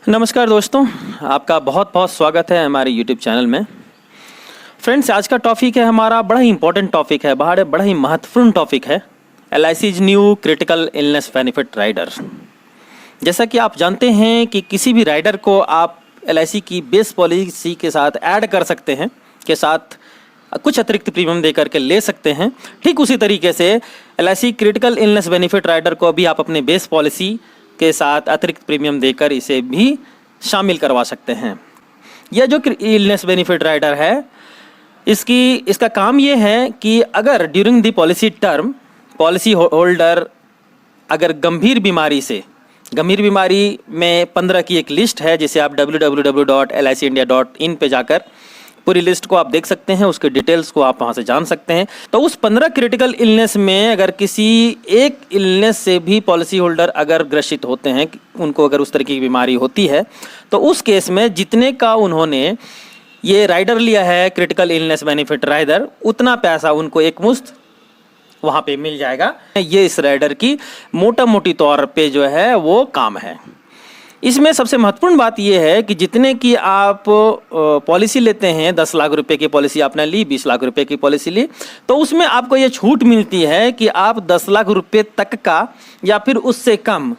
नमस्कार दोस्तों, आपका बहुत बहुत स्वागत है हमारे YouTube चैनल में। फ्रेंड्स, आज का टॉपिक है हमारा बड़ा ही इंपॉर्टेंट टॉपिक है, बड़ा ही महत्वपूर्ण टॉपिक है LIC's new critical illness benefit rider. जैसा कि आप जानते हैं कि किसी भी राइडर को आप LIC की बेस पॉलिसी के साथ ऐड कर सकते हैं, के साथ कुछ अतिरिक्त प्रीमियम दे करके ले सकते हैं। ठीक उसी तरीके से LIC critical illness benefit rider को भी आप अपने बेस पॉलिसी के साथ अतिरिक्त प्रीमियम देकर इसे भी शामिल करवा सकते हैं। यह जो इलनेस बेनिफिट राइडर है, इसका काम ये है कि अगर during the policy term policy holder अगर गंभीर बीमारी में 15 की एक लिस्ट है, जिसे आप www.licindia.in पे जाकर पूरी लिस्ट को आप देख सकते हैं, उसके डिटेल्स को आप वहाँ से जान सकते हैं। तो उस 15 क्रिटिकल इलनेस में अगर किसी एक इलनेस से भी पॉलिसी होल्डर अगर ग्रसित होते हैं, उनको अगर उस तरह की बीमारी होती है, तो उस केस में जितने का उन्होंने ये राइडर लिया है क्रिटिकल इलनेस बेनिफिट राइडर, उतना पैसा उनको एक मुश्त वहाँ पे मिल जाएगा। ये इस राइडर की मोटा मोटी तौर पे जो है वो काम है। इसमें सबसे महत्वपूर्ण बात यह है कि जितने की आप पॉलिसी लेते हैं, 10 लाख रुपए की पॉलिसी आपने ली, 20 लाख रुपए की पॉलिसी ली, तो उसमें आपको ये छूट मिलती है कि आप 10 लाख रुपए तक का या फिर उससे कम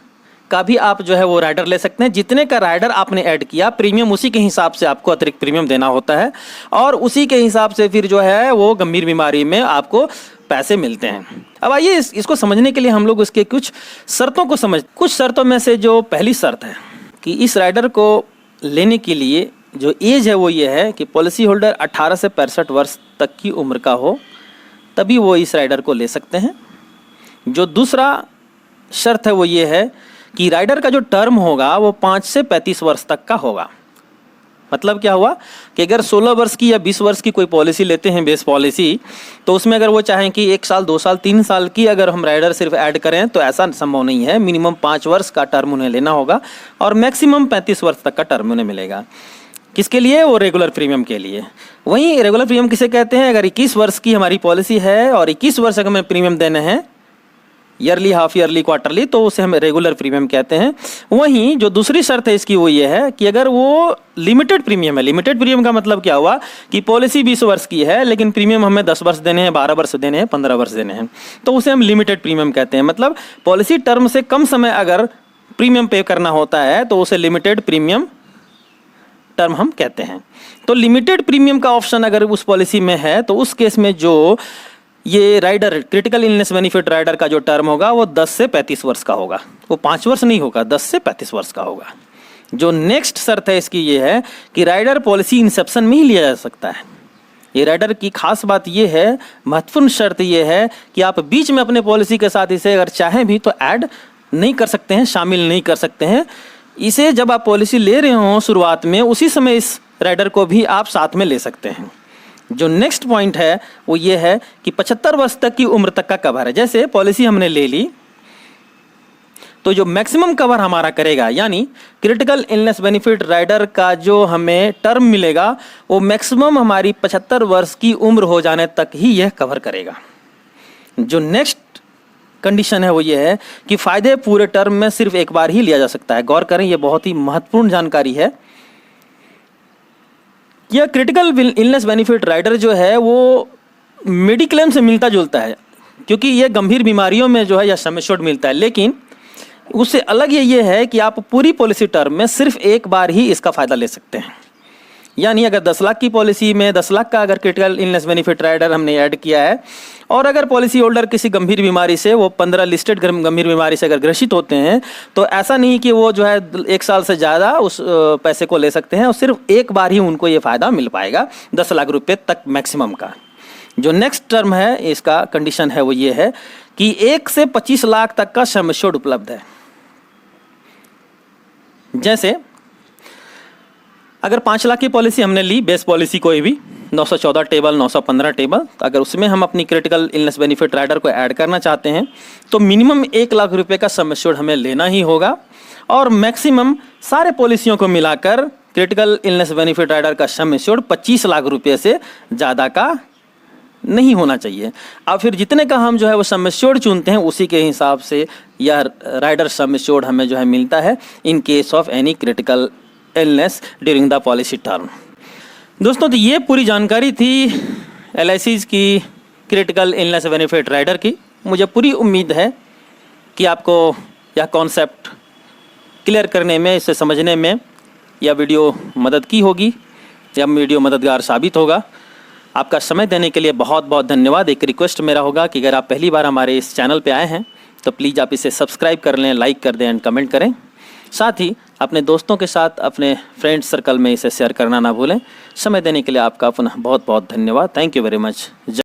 का भी आप जो है वो राइडर ले सकते हैं। जितने का राइडर आपने ऐड किया, प्रीमियम उसी के हिसाब से आपको अतिरिक्त प्रीमियम देना होता है और उसी के हिसाब से फिर जो है वो गंभीर बीमारी में आपको पैसे मिलते हैं। अब आइए इसको समझने के लिए हम लोग उसके कुछ शर्तों को कुछ शर्तों में से जो पहली शर्त है कि इस राइडर को लेने के लिए जो एज है वो ये है कि पॉलिसी होल्डर 18 से 65 वर्ष तक की उम्र का हो, तभी वो इस राइडर को ले सकते हैं। जो दूसरा शर्त है वो ये है कि राइडर का जो टर्म होगा वो 5 से 35 वर्ष तक का होगा। मतलब क्या हुआ कि अगर 16 वर्ष की या 20 वर्ष की कोई पॉलिसी लेते हैं बेस पॉलिसी, तो उसमें अगर वो चाहें कि 1 साल 2 साल 3 साल की अगर हम राइडर सिर्फ ऐड करें तो ऐसा संभव नहीं है। मिनिमम 5 वर्ष का टर्म उन्हें लेना होगा और मैक्सिमम 35 वर्ष तक का टर्म उन्हें मिलेगा। किसके लिए? वो रेगुलर प्रीमियम के लिए। वहीं रेगुलर प्रीमियम किसे कहते हैं? अगर 21 वर्ष की हमारी पॉलिसी है और 21 वर्ष अगर हमें प्रीमियम देने हैं, ईयरली, हाफ ईयरली, क्वार्टरली, तो उसे हम रेगुलर प्रीमियम कहते हैं। वहीं जो दूसरी शर्त है इसकी वो ये है कि अगर वो लिमिटेड प्रीमियम है, लिमिटेड प्रीमियम का मतलब क्या हुआ कि पॉलिसी 20 वर्ष की है लेकिन प्रीमियम हमें 10 वर्ष देने हैं, 12 वर्ष देने हैं, 15 वर्ष देने हैं, तो उसे हम लिमिटेड प्रीमियम कहते हैं। मतलब पॉलिसी टर्म से कम समय अगर प्रीमियम पे करना होता है तो उसे लिमिटेड प्रीमियम टर्म हम कहते हैं। तो लिमिटेड प्रीमियम का ऑप्शन अगर उस पॉलिसी में है तो उस केस में जो ये rider critical illness benefit rider का जो टर्म होगा वो 10 से 35 वर्ष का होगा। वो 5 वर्ष नहीं होगा, 10 से 35 वर्ष का होगा। जो नेक्स्ट शर्त है इसकी ये है कि राइडर पॉलिसी इंसेप्शन में ही लिया जा सकता है। ये राइडर की खास बात ये है, महत्वपूर्ण शर्त ये है कि आप बीच में अपने पॉलिसी के साथ इसे अगर चाहें भी तो ऐड नहीं कर सकते हैं, शामिल नहीं कर सकते हैं। इसे जब आप पॉलिसी ले रहे हों शुरुआत में, उसी समय इस राइडर को भी आप साथ में ले सकते हैं। जो नेक्स्ट पॉइंट है वो ये है कि 75 वर्ष तक की उम्र तक का कवर है। जैसे पॉलिसी हमने ले ली तो जो मैक्सिमम कवर हमारा करेगा, यानी क्रिटिकल इलनेस बेनिफिट राइडर का जो हमें टर्म मिलेगा वो मैक्सिमम हमारी 75 वर्ष की उम्र हो जाने तक ही यह कवर करेगा। जो नेक्स्ट कंडीशन है वो ये है कि फायदे पूरे टर्म में सिर्फ एक बार ही लिया जा सकता है। गौर करें, ये बहुत ही महत्वपूर्ण जानकारी है। यह क्रिटिकल इलनेस बेनिफिट राइडर जो है वो मेडिक्लेम से मिलता जुलता है, क्योंकि यह गंभीर बीमारियों में जो है यह सम एश्योर्ड मिलता है, लेकिन उससे अलग ये है कि आप पूरी पॉलिसी टर्म में सिर्फ एक बार ही इसका फ़ायदा ले सकते हैं। यानी अगर 10 लाख की पॉलिसी में 10 लाख का अगर क्रिटिकल इलनेस बेनिफिट राइडर हमने ऐड किया है और अगर पॉलिसी होल्डर किसी गंभीर बीमारी से, वो 15 लिस्टेड गंभीर बीमारी से अगर ग्रसित होते हैं, तो ऐसा नहीं कि वो जो है 1 साल से ज़्यादा उस पैसे को ले सकते हैं और सिर्फ एक बार ही उनको ये फ़ायदा मिल पाएगा 10 लाख रुपये तक मैक्सिमम का। जो नेक्स्ट टर्म है इसका कंडीशन है वो ये है कि 1 से 25 लाख तक का सम एश्योर्ड उपलब्ध है। जैसे अगर 5 लाख की पॉलिसी हमने ली, बेस पॉलिसी कोई भी 914 टेबल, 915 टेबल, अगर उसमें हम अपनी क्रिटिकल इलनेस बेनिफिट राइडर को ऐड करना चाहते हैं तो मिनिमम 1 लाख रुपए का सम एश्योर्ड हमें लेना ही होगा और मैक्सिमम सारे पॉलिसियों को मिलाकर क्रिटिकल इलनेस बेनिफिट राइडर का सम एश्योर्ड 25 लाख रुपये से ज़्यादा का नहीं होना चाहिए। अब फिर जितने का हम जो है वो सम एश्योर्ड चुनते हैं उसी के हिसाब से यह राइडर सम एश्योर्ड हमें जो है मिलता है in case of any critical illness during the policy term. दोस्तों तो ये पूरी जानकारी थी LICs की क्रिटिकल इलनेस बेनिफिट राइडर की। मुझे पूरी उम्मीद है कि आपको यह कॉन्सेप्ट क्लियर करने में, इसे समझने में यह वीडियो मदद की होगी, यह वीडियो मददगार साबित होगा। आपका समय देने के लिए बहुत बहुत धन्यवाद। एक रिक्वेस्ट मेरा होगा कि अगर आप पहली बार हमारे इस चैनल पे आए हैं तो प्लीज़ आप इसे सब्सक्राइब कर लें, लाइक कर दें एंड कमेंट करें। साथ ही अपने दोस्तों के साथ, अपने फ्रेंड सर्कल में इसे शेयर करना ना भूलें। समय देने के लिए आपका पुनः बहुत बहुत धन्यवाद। Thank you very much.